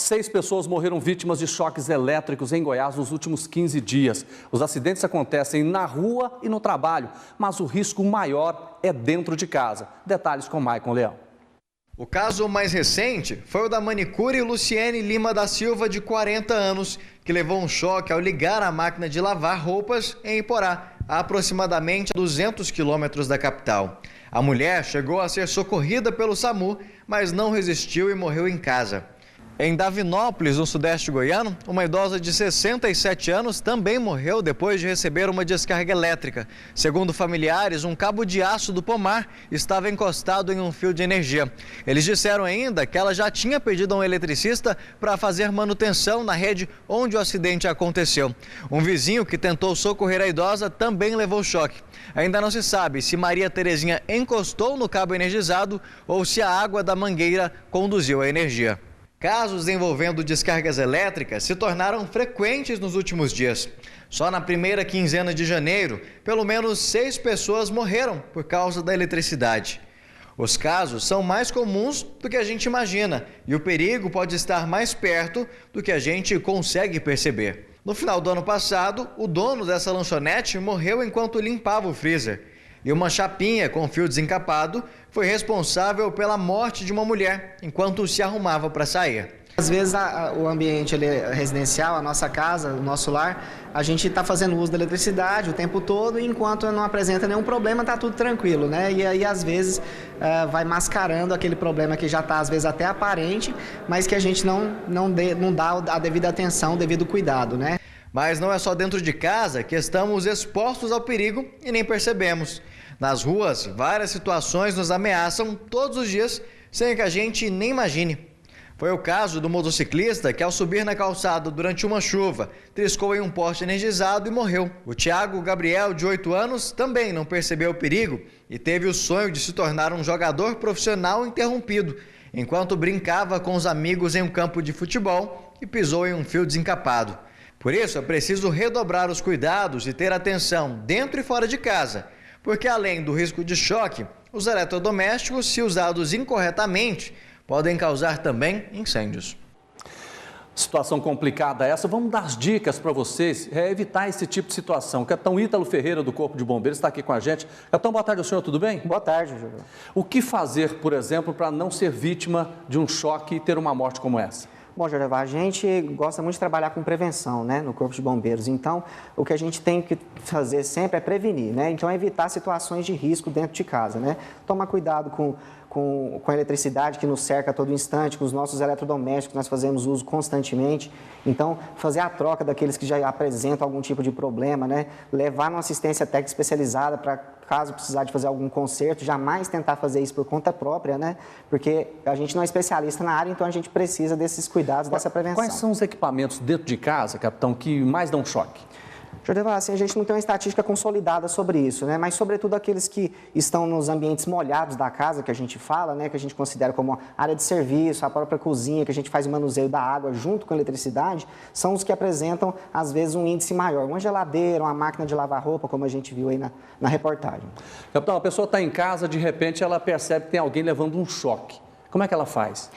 6 pessoas morreram vítimas de choques elétricos em Goiás nos últimos 15 dias. Os acidentes acontecem na rua e no trabalho, mas o risco maior é dentro de casa. Detalhes com Maicon Leão. O caso mais recente foi o da manicure Luciene Lima da Silva, de 40 anos, que levou um choque ao ligar a máquina de lavar roupas em Iporá, a aproximadamente 200 quilômetros da capital. A mulher chegou a ser socorrida pelo SAMU, mas não resistiu e morreu em casa. Em Davinópolis, no sudeste goiano, uma idosa de 67 anos também morreu depois de receber uma descarga elétrica. Segundo familiares, um cabo de aço do pomar estava encostado em um fio de energia. Eles disseram ainda que ela já tinha pedido a um eletricista para fazer manutenção na rede onde o acidente aconteceu. Um vizinho que tentou socorrer a idosa também levou choque. Ainda não se sabe se Maria Terezinha encostou no cabo energizado ou se a água da mangueira conduziu a energia. Casos envolvendo descargas elétricas se tornaram frequentes nos últimos dias. Só na primeira quinzena de janeiro, pelo menos 6 pessoas morreram por causa da eletricidade. Os casos são mais comuns do que a gente imagina e o perigo pode estar mais perto do que a gente consegue perceber. No final do ano passado, o dono dessa lanchonete morreu enquanto limpava o freezer. E uma chapinha com fio desencapado foi responsável pela morte de uma mulher enquanto se arrumava para sair. Às vezes o ambiente residencial, a nossa casa, o nosso lar, a gente está fazendo uso da eletricidade o tempo todo e enquanto não apresenta nenhum problema está tudo tranquilo, né? E aí às vezes vai mascarando aquele problema que já está às vezes até aparente, mas que a gente não dá a devida atenção, o devido cuidado, né? Mas não é só dentro de casa que estamos expostos ao perigo e nem percebemos. Nas ruas, várias situações nos ameaçam todos os dias, sem que a gente nem imagine. Foi o caso do motociclista que, ao subir na calçada durante uma chuva, triscou em um poste energizado e morreu. O Thiago Gabriel, de 8 anos, também não percebeu o perigo e teve o sonho de se tornar um jogador profissional interrompido, enquanto brincava com os amigos em um campo de futebol e pisou em um fio desencapado. Por isso, é preciso redobrar os cuidados e ter atenção dentro e fora de casa, porque além do risco de choque, os eletrodomésticos, se usados incorretamente, podem causar também incêndios. Situação complicada essa. Vamos dar as dicas para vocês evitar esse tipo de situação. O capitão Ítalo Ferreira, do Corpo de Bombeiros, está aqui com a gente. Capitão, boa tarde ao senhor, tudo bem? Boa tarde, Júlio. O que fazer, por exemplo, para não ser vítima de um choque e ter uma morte como essa? Bom, Júlio, a gente gosta muito de trabalhar com prevenção, né, no Corpo de Bombeiros. Então, o que a gente tem que fazer sempre é prevenir, né? Então, evitar situações de risco dentro de casa, né? Tomar cuidado com a eletricidade que nos cerca a todo instante, com os nossos eletrodomésticos, nós fazemos uso constantemente. Então, fazer a troca daqueles que já apresentam algum tipo de problema, né? Levar uma assistência técnica especializada para, caso precisar de fazer algum conserto, jamais tentar fazer isso por conta própria, né? Porque a gente não é especialista na área, então a gente precisa desses cuidados, dessa prevenção. Quais são os equipamentos dentro de casa, capitão, que mais dão choque? Assim, a gente não tem uma estatística consolidada sobre isso, né? Mas, sobretudo, aqueles que estão nos ambientes molhados da casa, que a gente fala, né? Que a gente considera como área de serviço, a própria cozinha, que a gente faz o manuseio da água junto com a eletricidade, são os que apresentam, às vezes, um índice maior. Uma geladeira, uma máquina de lavar roupa, como a gente viu aí na reportagem. Capitão, a pessoa está em casa, de repente, ela percebe que tem alguém levando um choque. Como é que ela faz?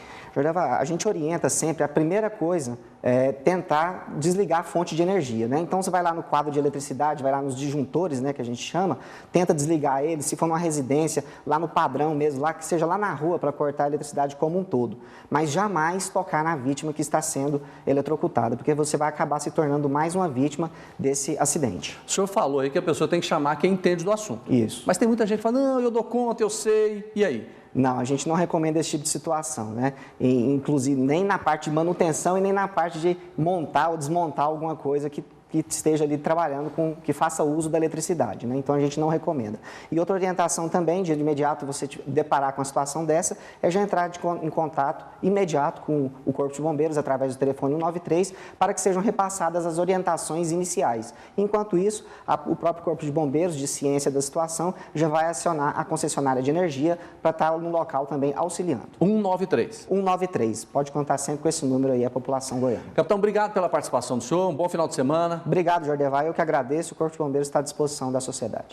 A gente orienta sempre, a primeira coisa é tentar desligar a fonte de energia, né? Então, você vai lá no quadro de eletricidade, vai lá nos disjuntores, né, que a gente chama, tenta desligar ele, se for numa residência, lá no padrão mesmo, lá que seja lá na rua para cortar a eletricidade como um todo. Mas jamais tocar na vítima que está sendo eletrocutada, porque você vai acabar se tornando mais uma vítima desse acidente. O senhor falou aí que a pessoa tem que chamar quem entende do assunto. Isso. Mas tem muita gente que fala, não, eu dou conta, eu sei, e aí? Não, a gente não recomenda esse tipo de situação, né? Inclusive, nem na parte de manutenção e nem na parte de montar ou desmontar alguma coisa que esteja ali trabalhando que faça uso da eletricidade, né? Então a gente não recomenda. E outra orientação também, de imediato você deparar com uma situação dessa, é já entrar em contato imediato com o Corpo de Bombeiros através do telefone 193 para que sejam repassadas as orientações iniciais. Enquanto isso, o próprio Corpo de Bombeiros, de ciência da situação, já vai acionar a concessionária de energia para estar no local também auxiliando. 193. 193. Pode contar sempre com esse número aí, a população goiana. Capitão, obrigado pela participação do senhor, um bom final de semana. Obrigado, Jordevai. Eu que agradeço. O Corpo de Bombeiros está à disposição da sociedade.